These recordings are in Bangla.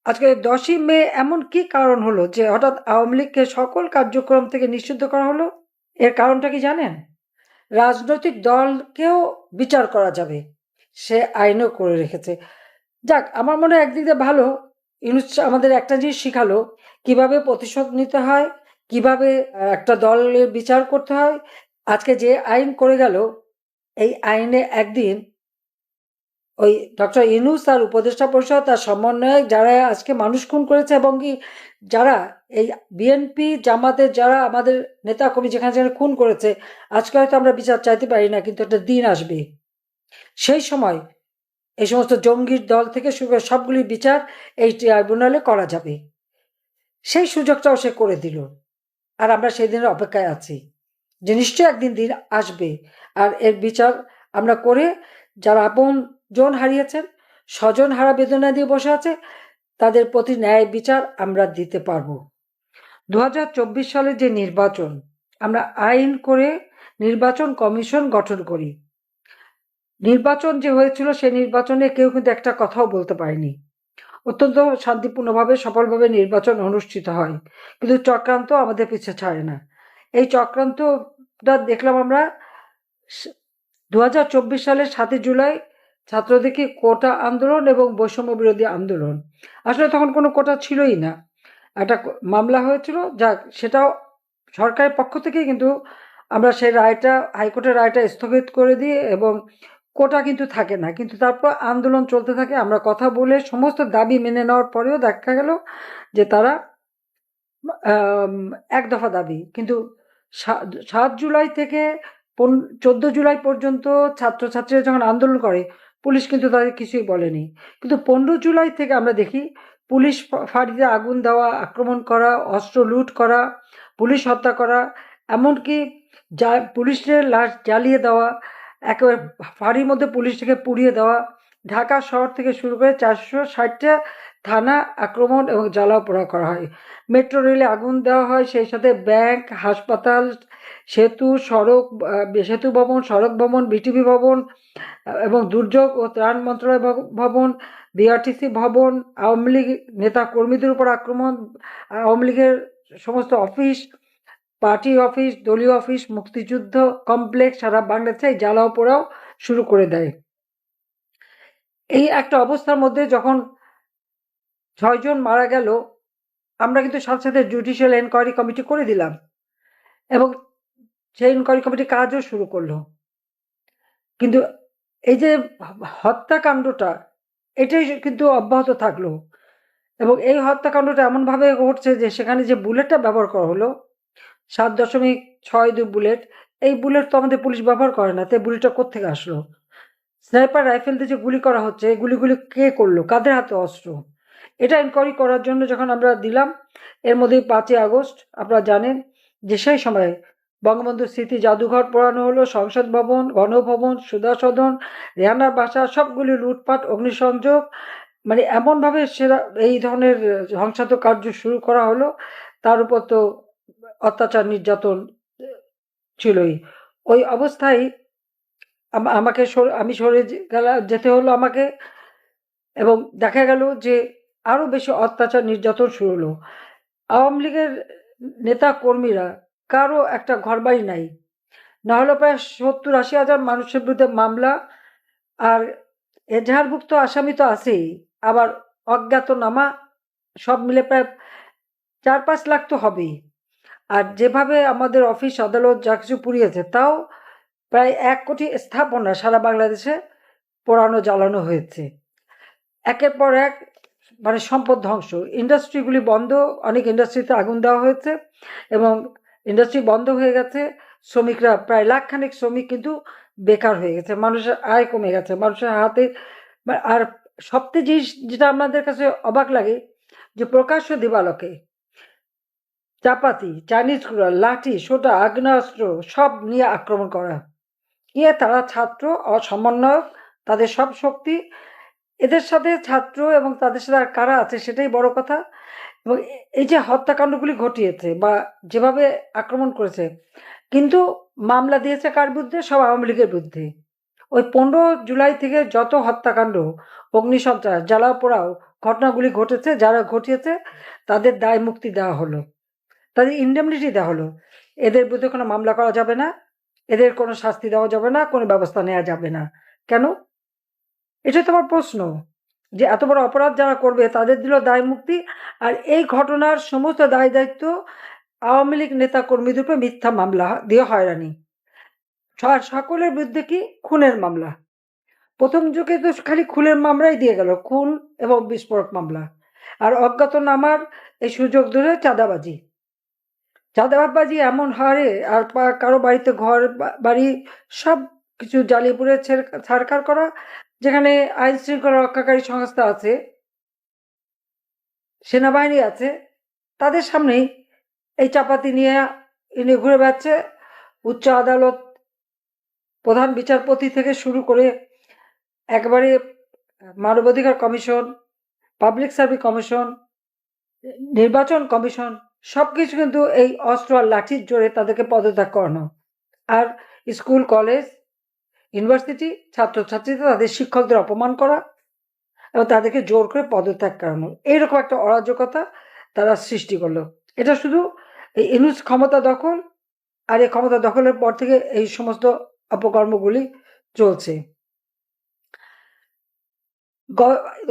আজকে 10ই মে এমন কি কারণ হলো যে হঠাৎ আওয়ামী লীগকে সকল কার্যক্রম থেকে নিষিদ্ধ করা হলো? এর কারণটা কি জানেন? রাজনৈতিক দলকেও বিচার করা যাবে। সে আইনও করে রেখেছে। যাক, আমার মনে হয় একদিক দিয়ে ভালো। ইউনূস আমাদের একটা জিনিস শিখালো, কিভাবে প্রতিশোধ নিতে হয়, কিভাবে একটা দলের বিচার করতে হয়। আজকে যে আইন করে গেল, এই আইনে একদিন ওই ডক্টর ইউনূস আর উপদেষ্টা পরিষদ আর সমন্বয়ক যারা আজকে মানুষ খুন করেছে এবং কি যারা এই বিএনপি জামাতের যারা আমাদের নেতা কর্মী যেখানে যেখানে খুন করেছে, আজকে হয়তো আমরা বিচার চাইতে পারি না, কিন্তু একটা দিন আসবে সেই সময় এই সমস্ত জঙ্গির দল থেকে শুরু করে সবগুলির বিচার এই ট্রাইব্যুনালে করা যাবে। সেই সুযোগটাও সে করে দিল, আর আমরা সেই দিনের অপেক্ষায় আছি যে নিশ্চয়ই একদিন দিন আসবে, আর এর বিচার আমরা করে যারা আপন জন হারিয়েছেন, স্বজন হারা বেদনা দিয়ে বসে আছে, তাদের প্রতি ন্যায় বিচার আমরা দিতে পারবো। 2024 সালের যে নির্বাচন, আমরা আইন করে নির্বাচন কমিশন গঠন করি। নির্বাচন যে হয়েছিল সেই নির্বাচনে কেউ কিন্তু একটা কথাও বলতে পারেনি। অত্যন্ত শান্তিপূর্ণভাবে সফলভাবে নির্বাচন অনুষ্ঠিত হয়, কিন্তু চক্রান্ত আমাদের পিছে ছাড়ে না। এই চক্রান্তটা দেখলাম আমরা 2024 সালের 7ই জুলাই ছাত্রদের কোটা আন্দোলন এবং বৈষম্য বিরোধী আন্দোলন। আসলে তখন কোনো কোটা ছিলই না, একটা মামলা হয়েছিল, যাক সেটাও সরকারের পক্ষ থেকে, কিন্তু আমরা সেই রায়টা, হাইকোর্টের রায়টা স্থগিত করে দিই এবং কোটা কিন্তু থাকে না, কিন্তু তারপর আন্দোলন চলতে থাকে। আমরা কথা বলে সমস্ত দাবি মেনে নেওয়ার পরেও দেখা গেল যে তারা আম, এক দফা দাবি, কিন্তু 7 জুলাই থেকে 14 জুলাই পর্যন্ত ছাত্রছাত্রীরা যখন আন্দোলন করে, পুলিশ কিন্তু তাদের কিছুই বলেনি। কিন্তু 15 জুলাই থেকে আমরা দেখি পুলিশ ফাঁড়িতে আগুন দেওয়া, আক্রমণ করা, অস্ত্র লুট করা, পুলিশ হত্যা করা, এমনকি যা পুলিশের লাশ জ্বালিয়ে দেওয়া, একেবারে ফাঁড়ির মধ্যে পুলিশকে পুড়িয়ে দেওয়া, ঢাকা শহর থেকে শুরু করে 460টা থানা আক্রমণ এবং জ্বালাও পোড়া করা হয়। মেট্রো রেলে আগুন দেওয়া হয়, সেই সাথে ব্যাংক, হাসপাতাল, সেতু, সড়ক, সেতু ভবন, সড়ক ভবন, বিটিভি ভবন এবং দুর্যোগ ও ত্রাণ মন্ত্রণালয় ভবন, বিআরটিসি ভবন, আওয়ামী লীগ নেতা কর্মীদের উপর আক্রমণ, আওয়ামী লীগের সমস্ত অফিস, পার্টি অফিস, দলীয় অফিস, মুক্তিযুদ্ধ কমপ্লেক্স সারা বাংলাদেশে জ্বালাও পোড়াও শুরু করে দেয়। এই একটা অবস্থার মধ্যে যখন 6 জন মারা গেল, আমরা কিন্তু সাথে সাথে জুডিশিয়াল এনকোয়ারি কমিটি করে দিলাম এবং সেই এনকোয়ারি কমিটি কাজও শুরু করলো। কিন্তু এই যে হত্যাকাণ্ডটা, এটাই কিন্তু অব্যাহত থাকলো এবং এই হত্যাকাণ্ডটা এমনভাবে ঘটছে যে সেখানে যে বুলেটটা ব্যবহার করা হলো, 7.62 বুলেট, এই বুলেট তো আমাদের পুলিশ ব্যবহার করে না, তাই বুলেটটা কোত্থেকে আসলো? স্নাইপার রাইফেল দিয়ে যে গুলি করা হচ্ছে, এই গুলিগুলি কে করলো, কাদের হাতে অস্ত্র? এটা এনকোয়ারি করার জন্য যখন আমরা দিলাম, এর মধ্যেই 5ই আগস্ট আপনারা জানেন যে সেই সময় বঙ্গবন্ধু স্মৃতি জাদুঘর পোড়ানো হলো, সংসদ ভবন, গণভবন, সুধা সদন, রেহানার বাসা সবগুলি লুটপাট, অগ্নিসংযোগ, মানে এমনভাবে সেরা এই ধরনের ধ্বংসাত্মক কার্য শুরু করা হলো। তার উপর তো অত্যাচার নির্যাতন ছিলই। ওই অবস্থায় আমাকে আমি সরে যেতে হলো আমাকে, এবং দেখা গেল যে আরো বেশি অত্যাচার নির্যাতন শুরু হলো। আওয়ামী লীগের নেতা কর্মীরা কারো একটা ঘরবাড়ি নাই, না হলে প্রায় 70-80 হাজার মানুষের বিরুদ্ধে মামলা, আর এজাহারভুক্ত আসামি তো আছেই, আবার অজ্ঞাতনামা, সব মিলে প্রায় 4-5 লাখ তো হবেই। আর যেভাবে আমাদের অফিস আদালত যা কিছু পুড়িয়েছে, তাও প্রায় 1 কোটি স্থাপনা সারা বাংলাদেশে পোড়ানো জ্বালানো হয়েছে। একের পর এক, মানে সম্পদ ধ্বংস, ইন্ডাস্ট্রিগুলি বন্ধ, অনেক ইন্ডাস্ট্রিতে আগুন দেওয়া হয়েছে এবং ইন্ডাস্ট্রি বন্ধ হয়ে গেছে। শ্রমিকরা প্রায় লাখখানেক শ্রমিক কিন্তু বেকার হয়ে গেছে, মানুষের আয় কমে গেছে, মানুষের হাতে আর সবচেয়ে জিনিস যেটা আমাদের কাছে অবাক লাগে, যে প্রকাশ্য দিবালোকে চাপাতি, চাইনিজ গুঁড়া, লাঠি, সোটা, আগ্নেয়াস্ত্র সব নিয়ে আক্রমণ করা। তারা ছাত্র সমন্বয়ক, তাদের সব শক্তি, এদের সাথে ছাত্র এবং তাদের সাথে আর কারা আছে সেটাই বড় কথা। এবং এই যে হত্যাকাণ্ডগুলি ঘটিয়েছে বা যেভাবে আক্রমণ করেছে, কিন্তু মামলা দিয়েছে কার বিরুদ্ধে? সব আওয়ামী লীগের বিরুদ্ধে। ওই 15 জুলাই থেকে যত হত্যাকাণ্ড, অগ্নিসন্ত্রাস, জ্বালাও পোড়াও, ঘটনাগুলি ঘটেছে, যারা ঘটিয়েছে তাদের দায় মুক্তি দেওয়া হলো, তাদের ইন্ডেমনিটি দেওয়া হলো। এদের বিরুদ্ধে কোনো মামলা করা যাবে না, এদের কোনো শাস্তি দেওয়া যাবে না, কোনো ব্যবস্থা নেওয়া যাবে না। কেন? এটাই তো আমার প্রশ্ন, যে এত বড় অপরাধ যারা করবে তাদের দিল দায় মুক্তি, আর এই ঘটনার সমস্ত দায় দায়িত্ব আওয়ামী লীগ নেতা কর্মীদের উপর মিথ্যা মামলা দিয়ে হয়রানি। সকলের বিরুদ্ধে কি? খুনের মামলা। প্রথম যুগে তো খালি খুনের মামলাই দিয়ে গেল, খুন এবং বিস্ফোরক মামলা। আর অজ্ঞাতনামার এই সুযোগ ধরে চাঁদাবাজি, চাঁদাবাজি এমন হারে, আর কারো বাড়িতে ঘর বাড়ি সব কিছু জ্বালিয়ে পুড়ে ছাড়খাড় করা। যেখানে আইন শৃঙ্খলা রক্ষাকারী সংস্থা আছে, সেনাবাহিনী আছে, তাদের সামনেই এই চাপাতি নিয়ে ইনি ঘুরে বেড়াচ্ছে। উচ্চ আদালত প্রধান বিচারপতি থেকে শুরু করে একবারে মানবাধিকার কমিশন, পাবলিক সার্ভিস কমিশন, নির্বাচন কমিশন, সবকিছু কিন্তু এই অস্ত্র আর লাঠির জোরে তাদেরকে পদত্যাগ করানো। আর স্কুল, কলেজ, ইউনিভার্সিটি ছাত্রছাত্রীরা তাদের শিক্ষকদের অপমান করা এবং তাদেরকে জোর করে পদত্যাগ করানো, এইরকম একটা অরাজকতা তারা সৃষ্টি করলো। এটা শুধু এই ইউনূস ক্ষমতা দখল, আর এই ক্ষমতা দখলের পর থেকে এই সমস্ত অপকর্মগুলি চলছে।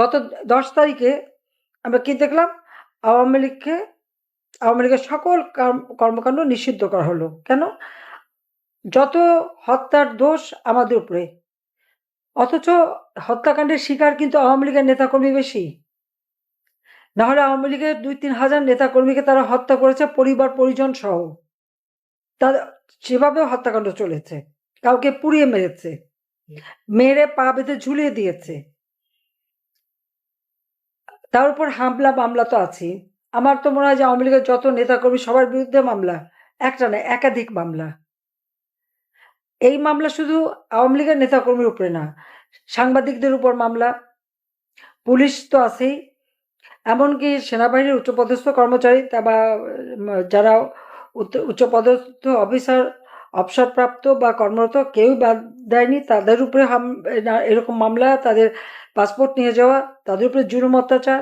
গত 10 তারিখে আমরা কি দেখলাম? আওয়ামী লীগের সকল কর্মকাণ্ড নিষিদ্ধ করা হলো। কেন? যত হত্যার দোষ আমাদের উপরে, অথচ হত্যাকাণ্ডের শিকার কিন্তু আওয়ামী লীগের নেতাকর্মী বেশি। না হলে আওয়ামী লীগের 2-3 হাজার নেতাকর্মীকে তারা হত্যা করেছে, পরিবার পরিজন সহ। তাদের সেভাবেও হত্যাকাণ্ড চলেছে, কাউকে পুড়িয়ে মেরেছে, মেরে পা বেঁধে ঝুলিয়ে দিয়েছে। তার উপর হামলা মামলা তো আছে। আমার তো মনে হয় যে আওয়ামী লীগের যত নেতাকর্মী সবার বিরুদ্ধে মামলা, একটা না একাধিক মামলা। এই মামলা শুধু আওয়ামী লীগের নেতাকর্মীর উপরে না, সাংবাদিকদের উপর মামলা, পুলিশ তো আছেই, এমনকি সেনাবাহিনীর উচ্চপদস্থ কর্মচারী বা যারা উচ্চপদস্থ অফিসার, অবসরপ্রাপ্ত বা কর্মরত কেউ বাদ দেয়নি, তাদের উপরে এরকম মামলা, তাদের পাসপোর্ট নিয়ে যাওয়া, তাদের উপরে জুলুম অত্যাচার।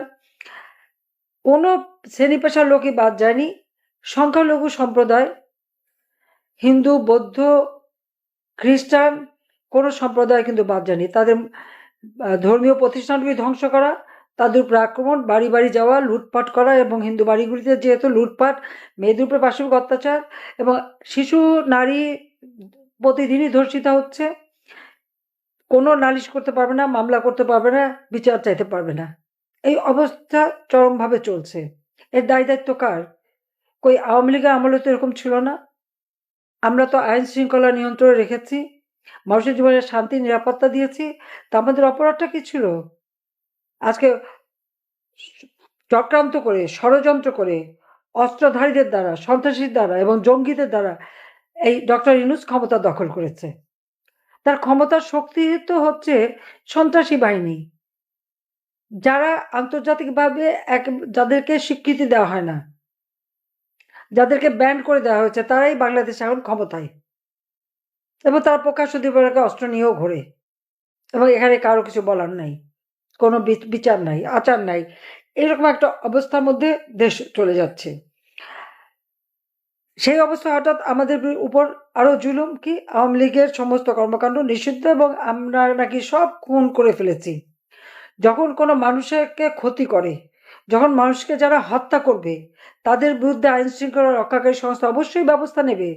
কোনো শ্রেণী পেশার লোকই বাদ যায়নি। সংখ্যালঘু সম্প্রদায়, হিন্দু, বৌদ্ধ, খ্রিস্টান, কোনো সম্প্রদায় কিন্তু বাদ যায়নি। তাদের ধর্মীয় প্রতিষ্ঠানগুলি ধ্বংস করা, তাদের উপরে আক্রমণ, বাড়ি বাড়ি যাওয়া, লুটপাট করা, এবং হিন্দু বাড়িগুলিতে যেহেতু লুটপাট, মেয়েদের উপরে পাশবিক অত্যাচার, এবং শিশু নারী প্রতিদিনই ধর্ষিত হচ্ছে। কোনো নালিশ করতে পারবে না, মামলা করতে পারবে না, বিচার চাইতে পারবে না। এই অবস্থা চরমভাবে চলছে। এর দায় দায়িত্ব কার? কই আওয়ামী লীগের আমলে তো এরকম ছিল না। আমরা তো আইন শৃঙ্খলা নিয়ন্ত্রণে রেখেছি, মানুষের জীবনের শান্তি নিরাপত্তা দিয়েছি। তা আমাদের অপরাধটা কি ছিল? আজকে চক্রান্ত করে, ষড়যন্ত্র করে, অস্ত্রধারীদের দ্বারা, সন্ত্রাসীর দ্বারা এবং জঙ্গিদের দ্বারা এই ডক্টর ইউনূস ক্ষমতা দখল করেছে। তার ক্ষমতার শক্তি তো হচ্ছে সন্ত্রাসী বাহিনী, যারা আন্তর্জাতিকভাবে যাদেরকে স্বীকৃতি দেওয়া হয় না, যাদেরকে ব্যান করে দেওয়া হয়েছে, তারাই বাংলাদেশে এখন ক্ষমতায়, এবং তারা প্রকাশ্য দিবসকে অস্ত্র নিয়েও ঘোরে, এবং এখানে কারো কিছু বলার নাই, কোনো বিচার নাই, আচার নাই। এরকম একটা অবস্থার মধ্যে দেশ চলে যাচ্ছে। সেই অবস্থা হঠাৎ আমাদের উপর আরো জুলুম। কি? আওয়ামী লীগের সমস্ত কর্মকাণ্ড নিষিদ্ধ, এবং আমরা নাকি সব খুন করে ফেলেছি। যখন কোনো মানুষকে ক্ষতি করে, যখন মানুষকে যারা হত্যা করবে, তাদের বিরুদ্ধে আইন শৃঙ্খলা রক্ষাকারী সংস্থা অবশ্যই ব্যবস্থা নেবে,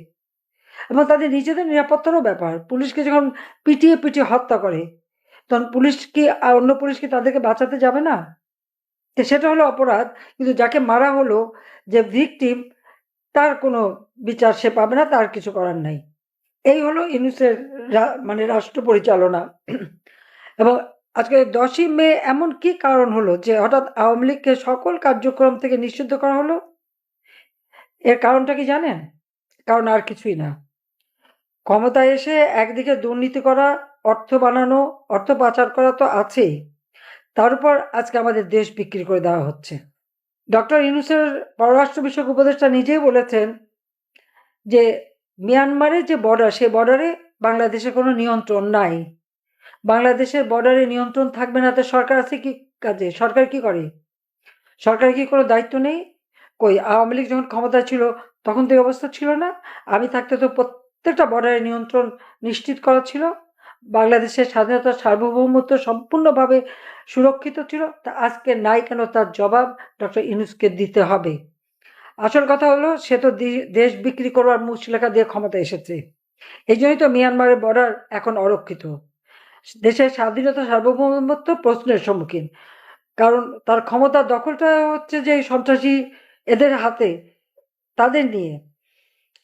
এবং তাদের নিজেদের নিরাপত্তারও ব্যাপার। পুলিশকে যখন পিটিয়ে পিটিয়ে হত্যা করে, তখন পুলিশ কি আর অন্য পুলিশ কি তাদেরকে বাঁচাতে যাবে না? তো সেটা হলো অপরাধ। কিন্তু যাকে মারা হলো, যে ভিকটিম, তার কোনো বিচার সে পাবে না, তার কিছু করার নাই। এই হলো ইউনূসের মানে রাষ্ট্র পরিচালনা। এবং আজকে 10ই মে এমন কি কারণ হলো যে হঠাৎ আওয়ামী লীগকে সকল কার্যক্রম থেকে নিষিদ্ধ করা হলো? এর কারণটা কি জানেন? কারণ আর কিছুই না। ক্ষমতায় এসে একদিকে দুর্নীতি করা, অর্থ বানানো, অর্থ পাচার করা তো আছেই, তার উপর আজকে আমাদের দেশ বিক্রি করে দেওয়া হচ্ছে। ডক্টর ইউনূসের পররাষ্ট্র বিষয়ক উপদেষ্টা নিজেই বলেছেন যে মিয়ানমারের যে বর্ডার, সেই বর্ডারে বাংলাদেশের কোনো নিয়ন্ত্রণ নাই। বাংলাদেশের বর্ডারে নিয়ন্ত্রণ থাকবে না, তো সরকার আছে কি কাজে। সরকার কি করে? সরকারের কি কোনো দায়িত্ব নেই? কই আওয়ামী লীগ যখন ক্ষমতায় ছিল তখন তো এই অবস্থা ছিল না? আমি থাকতে তো প্রত্যেকটা বর্ডারে নিয়ন্ত্রণ নিশ্চিত করা ছিল। বাংলাদেশের স্বাধীনতা সার্বভৌমত্ব সম্পূর্ণভাবে সুরক্ষিত ছিল। তা আজকে নাই কেন তার জবাব ডক্টর ইউনূসকে দিতে হবে। আসল কথা হলো সে তো দেশ বিক্রি করবার মুচলেখা দিয়ে ক্ষমতায় এসেছে। এইজন্যই তো মিয়ানমারের বর্ডার এখন অরক্ষিত। দেশের স্বাধীনতা সার্বভৌমত্ব প্রশ্নের সম্মুখীন। কারণ তার ক্ষমতার দখলটা হচ্ছে যে এই সন্ত্রাসী এদের হাতে, তাদের নিয়ে।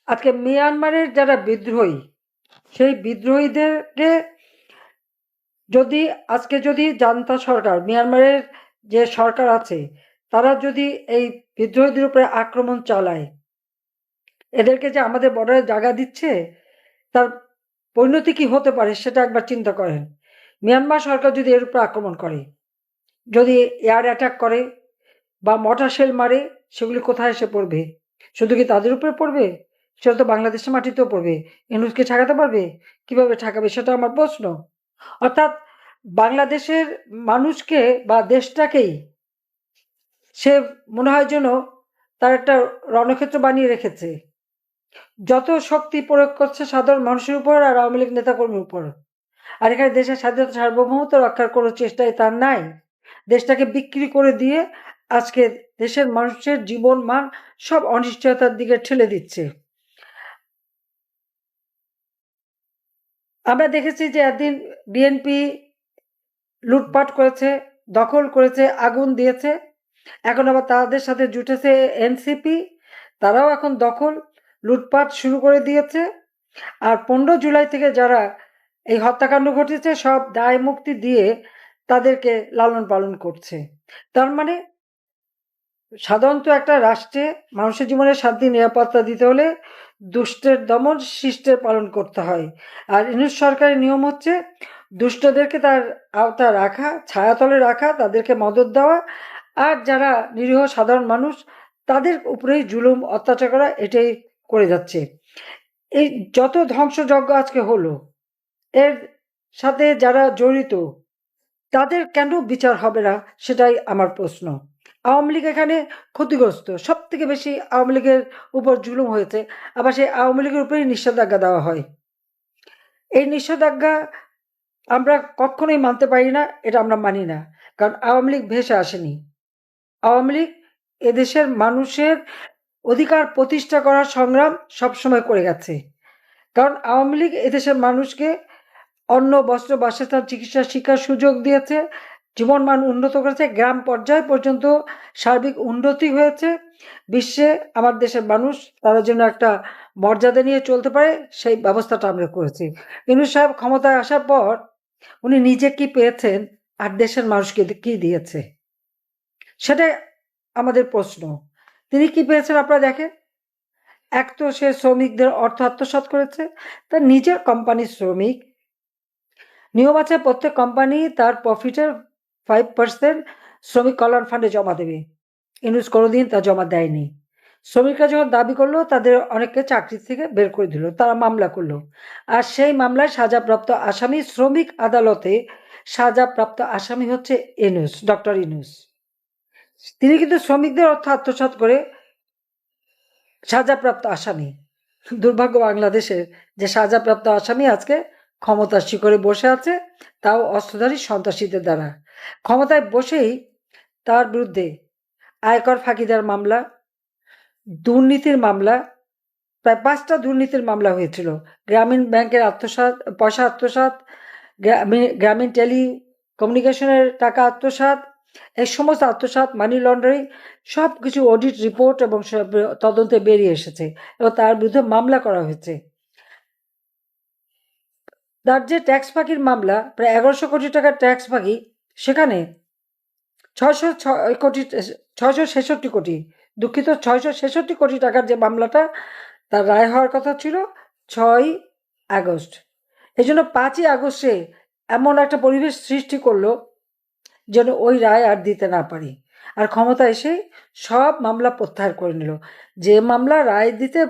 আজকে মিয়ানমারের যারা বিদ্রোহী, সেই বিদ্রোহীদেরকে যদি জান্তা সরকার, মিয়ানমারের যে সরকার আছে, তারা যদি এই বিদ্রোহীদের উপরে আক্রমণ চালায়, এদেরকে যে আমাদের বর্ডারে জায়গা দিচ্ছে, তার পরিণতি কি হতে পারে সেটা একবার চিন্তা করেন। মিয়ানমার সরকার যদি এর উপর আক্রমণ করে, যদি এয়ার অ্যাটাক করে বা মর্টার শেল মারে, সেগুলি কোথায় এসে পড়বে? শুধু কি তাদের উপরে পড়বে? সেটা তো বাংলাদেশের মাটিতেও পড়বে। ইউনূসকে ঠেকাতে পারবে? কিভাবে ঠেকাবে সেটা আমার প্রশ্ন। অর্থাৎ বাংলাদেশের মানুষকে বা দেশটাকেই সে মনে হয় যেন তার একটা রণক্ষেত্র বানিয়ে রেখেছে। যত শক্তি প্রয়োগ করছে সাধারণ মানুষের উপর আর আওয়ামী লীগ নেতাকর্মীর উপর। আর এখানে দেশের স্বাধীনতা সার্বভৌমত্ব রক্ষার কোনো চেষ্টাই তার নাই। দেশটাকে বিক্রি করে দিয়ে আজকে দেশের মানুষের জীবন মান সব অনিশ্চয়তার দিকে ঠেলে দিচ্ছে। আমরা দেখেছি যে একদিন বিএনপি লুটপাট করেছে, দখল করেছে, আগুন দিয়েছে। এখন আবার তাদের সাথে জুটেছে এনসিপি, তারাও এখন দখল লুটপাট শুরু করে দিয়েছে। আর 15 জুলাই থেকে যারা এই হত্যাকাণ্ড ঘটেছে সব দায় মুক্তি দিয়ে তাদেরকে লালন পালন করছে। তার মানে সাধারণত একটা রাষ্ট্রে মানুষের জীবনে শান্তি নিরাপত্তা দিতে হলে দুষ্টের দমন শিষ্টের পালন করতে হয়। আর ইউনূস সরকারের নিয়ম হচ্ছে দুষ্টদেরকে তার আওতায় রাখা, ছায়াতলে রাখা, তাদেরকে মদদ দেওয়া, আর যারা নিরীহ সাধারণ মানুষ তাদের উপরেই জুলুম অত্যাচার করা, এটাই করে যাচ্ছে। এই যত ধ্বংসযজ্ঞ আজকে হলো, এর সাথে যারা জড়িত তাদের কেন বিচার হবে না সেটাই আমার প্রশ্ন। আওয়ামী লীগ এখানে ক্ষতিগ্রস্ত, সব থেকে বেশি আওয়ামী লীগের উপর জুলুম হয়েছে। আবার সেই আওয়ামী লীগের উপরেই নিষেধাজ্ঞা দেওয়া হয়। এই নিষেধাজ্ঞা আমরা কখনোই মানতে পারি না, এটা আমরা মানি না। কারণ আওয়ামী লীগ ভেসে আসেনি। আওয়ামী লীগ এদেশের মানুষের অধিকার প্রতিষ্ঠা করার সংগ্রাম সবসময় করে গেছে। কারণ আওয়ামী লীগ এদেশের মানুষকে অন্ন, বস্ত্র, বাসস্থান, চিকিৎসা, শিক্ষার সুযোগ দিয়েছে, জীবনমান উন্নত করেছে, গ্রাম পর্যায় পর্যন্ত সার্বিক উন্নতি হয়েছে। বিশ্বে আমার দেশের মানুষ তাদের জন্য একটা মর্যাদা নিয়ে চলতে পারে, সেই ব্যবস্থাটা আমরা করেছি। ইউনূস সাহেব ক্ষমতায় আসার পর উনি নিজে কি পেয়েছেন আর দেশের মানুষকে কি দিয়েছে? সেটাই আমাদের প্রশ্ন। তিনি কি পেয়েছেন আপনারা দেখেন। এক তো সে শ্রমিকদের অর্থ আত্মসাৎ করেছে, তার নিজের কোম্পানির শ্রমিক। নিয়ম আছে প্রত্যেক কোম্পানি তার প্রফিটের 5% শ্রমিক কল্যাণ ফান্ডে জমা দেবে। ইউনূস কোনোদিন তা জমা দেয়নি। শ্রমিকরা যখন দাবি করলো তাদের অনেককে চাকরি থেকে বের করে দিল, তারা মামলা করলো। আর সেই মামলায় সাজাপ্রাপ্ত আসামি, শ্রমিক আদালতে সাজাপ্রাপ্ত আসামি হচ্ছে ইউনূস, ডক্টর ইউনূস। তিনি কিন্তু শ্রমিকদের অর্থ আত্মসাৎ করে সাজাপ্রাপ্ত আসামি। দুর্ভাগ্য বাংলাদেশের যে সাজাপ্রাপ্ত আসামি আজকে ক্ষমতার শিখরে বসে আছে, তাও অস্ত্রধারী সন্ত্রাসীদের দ্বারা। ক্ষমতায় বসেই তার বিরুদ্ধে আয়কর ফাঁকিদার মামলা, দুর্নীতির মামলা, প্রায় 5টা দুর্নীতির মামলা হয়েছিল। গ্রামীণ ব্যাংকের আত্মসাৎ, পয়সা আত্মসাৎ, গ্রামীণ টেলি কমিউনিকেশনের টাকা আত্মসাৎ, এই সমস্ত আত্মসাৎ, মানি লন্ডারিং সব কিছু অডিট রিপোর্ট এবং তদন্তে বেরিয়ে এসেছে এবং তার বিরুদ্ধে মামলা করা হয়েছে। তার যে ট্যাক্স ফাঁকির মামলা, প্রায় 1100 কোটি টাকার ট্যাক্স ফাঁকি, সেখানে 666 কোটি, দুঃখিত, 666 কোটি টাকার যে মামলাটা, তার রায় হওয়ার কথা ছিল 6ই আগস্ট। এই জন্য 5ই আগস্টে এমন একটা পরিবেশ সৃষ্টি করলো যেন ওই রায় আর দিতে না পারি। আর ক্ষমতা এসে সব মামলা প্রত্যাহার করে নিল। যে মামলা রায় দিতে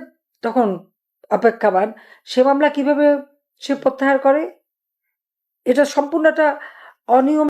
তখন অপেক্ষাবান, সে মামলা কিভাবে সে প্রত্যাহার করে? এটা সম্পূর্ণ একটা অনিয়ম।